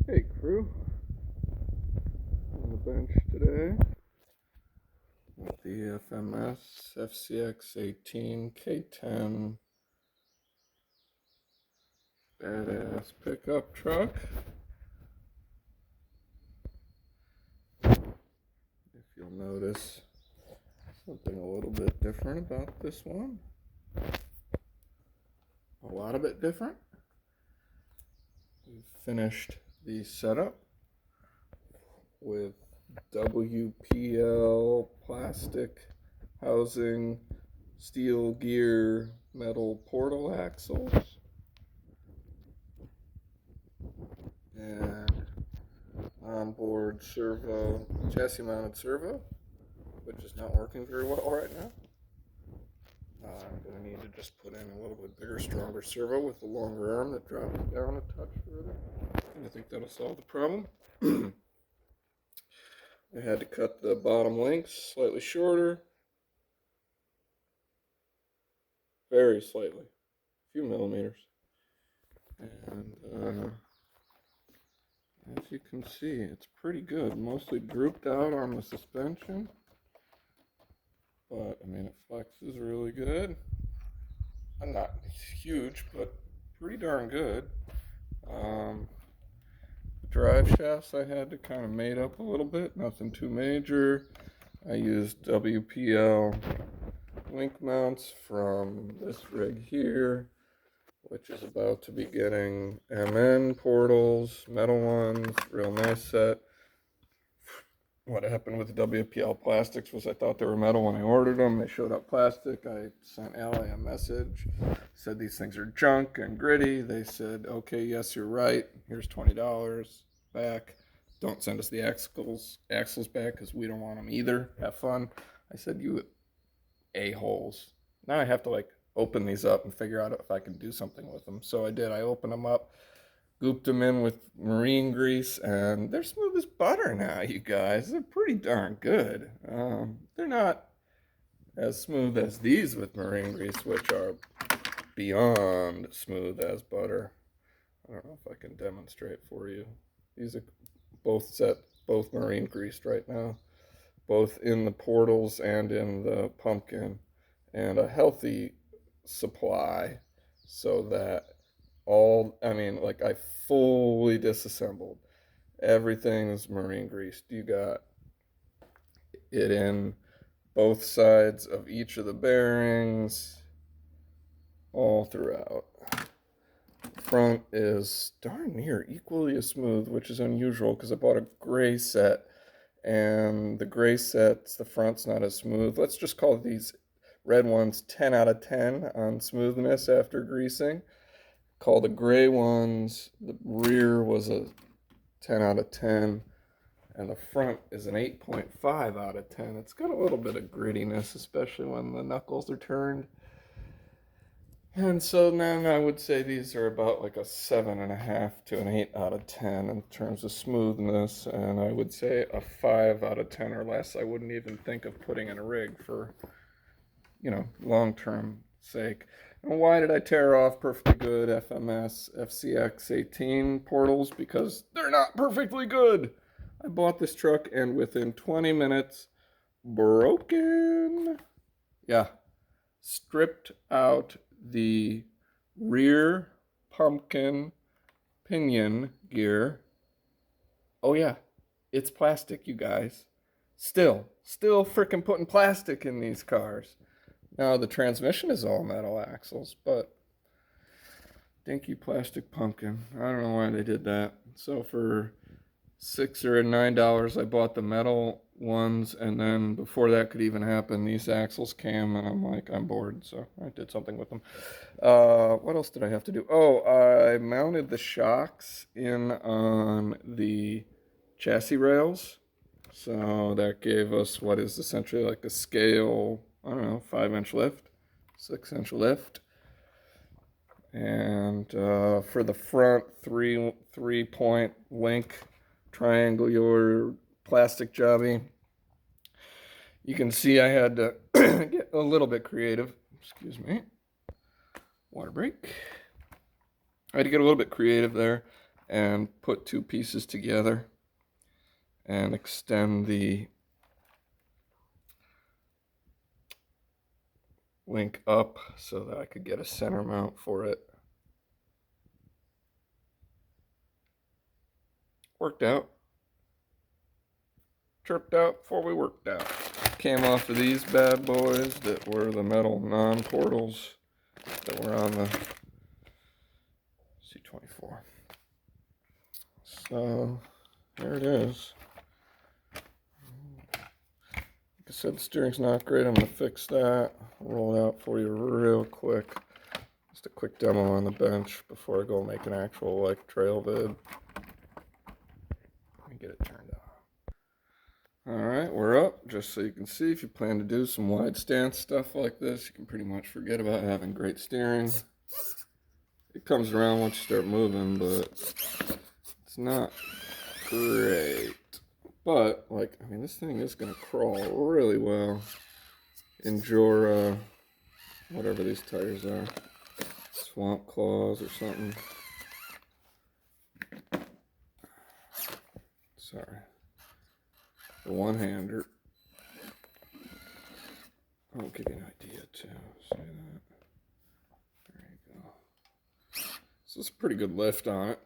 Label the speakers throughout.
Speaker 1: Hey crew, on the bench today with the FMS FCX18 K10 badass pickup truck. If you'll notice something a little bit different about this one, a lot of it different. We've finished the setup with WPL plastic housing, steel gear, metal portal axles, and onboard servo, chassis mounted servo, which is not working very well right now. I'm going to need to just put in a little bit bigger, stronger servo with a longer arm that drops down a touch further. And I think that'll solve the problem. I had to cut the bottom links slightly shorter. Very slightly. A few millimeters. And as you can see, it's pretty good. Mostly drooped out on the suspension. But, I mean, it flexes really good. Not huge, but pretty darn good. The drive shafts I had to kind of mate up a little bit. Nothing too major. I used WPL link mounts from this rig here, which is about to be getting MN portals, metal ones, real nice set. What happened with the WPL plastics was I thought they were metal when I ordered them. They showed up plastic. I sent Allie a message, said these things are junk and gritty. They said, okay, yes, you're right. Here's $20 back. Don't send us the axles back because we don't want them either. Have fun. I said, you a-holes. Now I have to like open these up and figure out if I can do something with them. So I did. I opened them up, gooped them in with marine grease, and they're smooth as butter now, you guys. They're pretty darn good. They're not as smooth as these with marine grease, which are beyond smooth as butter. I don't know if I can demonstrate for you. These are both marine greased right now, both in the portals and in the pumpkin, and a healthy supply so that I fully disassembled. Everything's marine greased. You got it in both sides of each of the bearings, all throughout. Front is darn near equally as smooth, which is unusual because I bought a gray set, and the gray sets, the front's not as smooth. Let's just call these red ones 10 out of 10 on smoothness after greasing. Call the gray ones, the rear was a 10 out of 10, and the front is an 8.5 out of 10. It's got a little bit of grittiness, especially when the knuckles are turned. And so then I would say these are about like a 7.5 to an 8 out of 10 in terms of smoothness, and I would say a 5 out of 10 or less I wouldn't even think of putting in a rig for, long-term sake. And why did I tear off perfectly good FMS FCX18 portals? Because they're not perfectly good. I bought this truck and within 20 minutes, broken. Yeah, stripped out the rear pumpkin pinion gear. Oh yeah, it's plastic, you guys. Still freaking putting plastic in these cars. Now the transmission is all metal axles, but dinky plastic pumpkin. I don't know why they did that. So for $6 or $9, I bought the metal ones, and then before that could even happen, these axles came, and I'm like, I'm bored, so I did something with them. What else did I have to do? Oh, I mounted the shocks in on the chassis rails. So that gave us what is essentially like a scale, I don't know, 5-inch lift, 6-inch lift. And for the front, three-point link triangular plastic jobby, you can see I had to get a little bit creative. Excuse me. Water break. I had to get a little bit creative there. and put two pieces together and extend the link up so that I could get a center mount for it. Worked out. Tripped out before we worked out. Came off of these bad boys that were the metal non-portals that were on the C24. So there it is. Like I said, the steering's not great. I'm going to fix that. Roll it out for you real quick. Just a quick demo on the bench before I go make an actual like trail vid. Let me get it turned on. Alright, we're up. Just so you can see, if you plan to do some wide stance stuff like this, you can pretty much forget about having great steering. It comes around once you start moving, but it's not great. But, like, I mean, this thing is going to crawl really well in your, whatever these tires are, Swamp Claws or something. Sorry. The one-hander. I'll give you an idea too. See that? There you go. So it's a pretty good lift on it.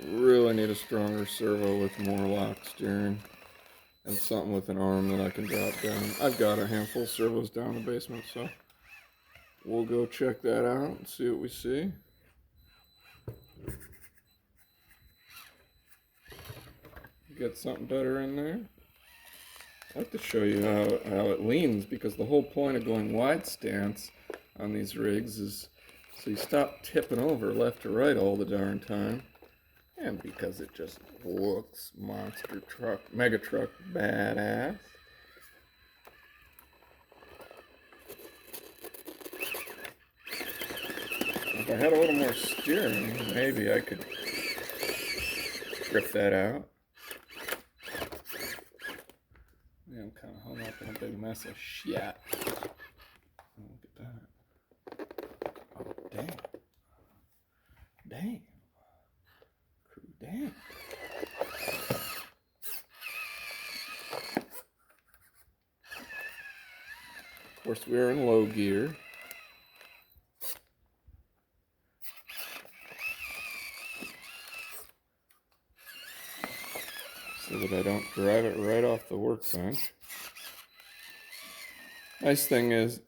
Speaker 1: Really need a stronger servo with more lock steering. And something with an arm that I can drop down. I've got a handful of servos down in the basement, so we'll go check that out and see what we see. Get something better in there. I'd like to show you how it leans, because the whole point of going wide stance on these rigs is so you stop tipping over left to right all the darn time. And because it just looks monster truck, mega truck badass. If I had a little more steering, maybe I could strip that out. Yeah, I'm kind of hung up in a big mess of shit. Look at that. Oh, damn. Damn. Damn. Of course, we're in low gear. So that I don't drive it right off the workbench. Nice thing is,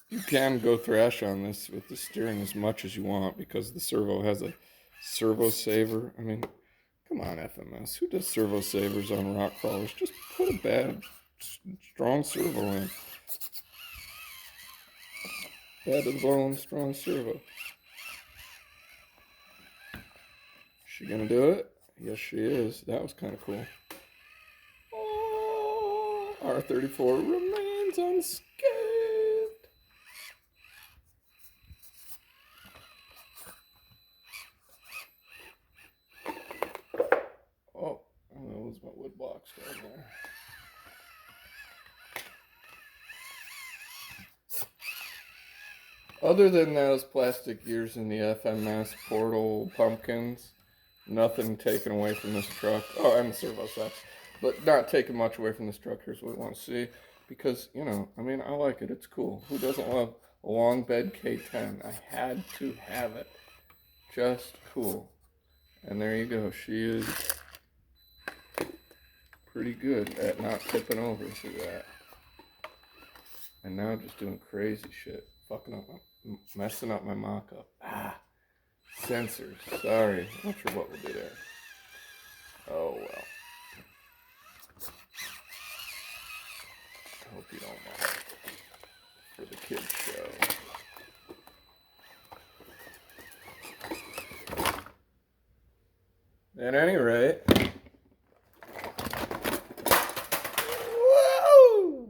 Speaker 1: you can go thrash on this with the steering as much as you want, because the servo has a servo saver. I mean, come on, FMS. Who does servo savers on rock crawlers? Just put a bad, strong servo in. Bad to the bone, strong servo. She gonna do it? Yes, she is. That was kind of cool. Oh, R34 remains unscathed. Oh, I'm gonna lose my wood blocks down there. Other than those plastic gears in the FMS portal pumpkins, nothing taken away from this truck. Oh, and the servo sets. But not taking much away from this truck. Here's what we want to see. Because, you know, I mean, I like it. It's cool. Who doesn't love a long bed K10? I had to have it. Just cool. And there you go. She is pretty good at not tipping over through that. And now just doing crazy shit. Fucking up, messing up my mock-up. Sensors. Sorry. Not sure what we'll do there. Oh, well. I hope you don't mind. For the kids' show. At any rate. Whoa!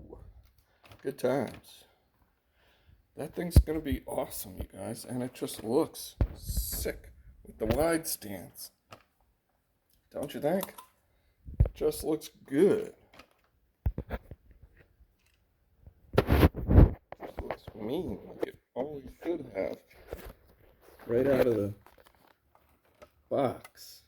Speaker 1: Good times. That thing's going to be awesome, you guys. And it just looks sick with the wide stance. Don't you think? It just looks good. mean, like it always should have. Right out of the box.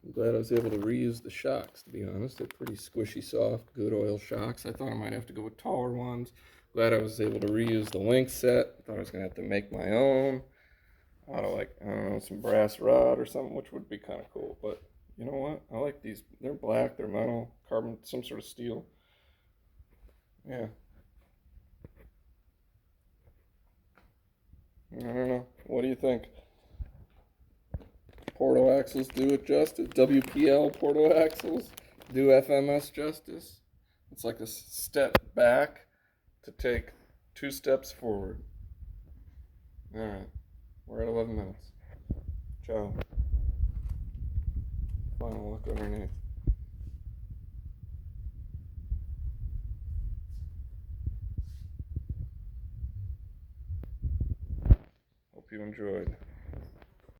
Speaker 1: I'm glad I was able to reuse the shocks, to be honest. They're pretty squishy, soft, good oil shocks. I thought I might have to go with taller ones. Glad I was able to reuse the link set. I thought I was going to have to make my own out of, like, I don't know, some brass rod or something, which would be kind of cool. But you know what? I like these. They're black, they're metal, carbon, some sort of steel. Yeah. I don't know. What do you think? Porto axles do it justice. WPL Porto axles do FMS justice. It's like a step back to take 2 steps forward. Alright, we're at 11 minutes. Ciao. Final look underneath. Hope you enjoyed.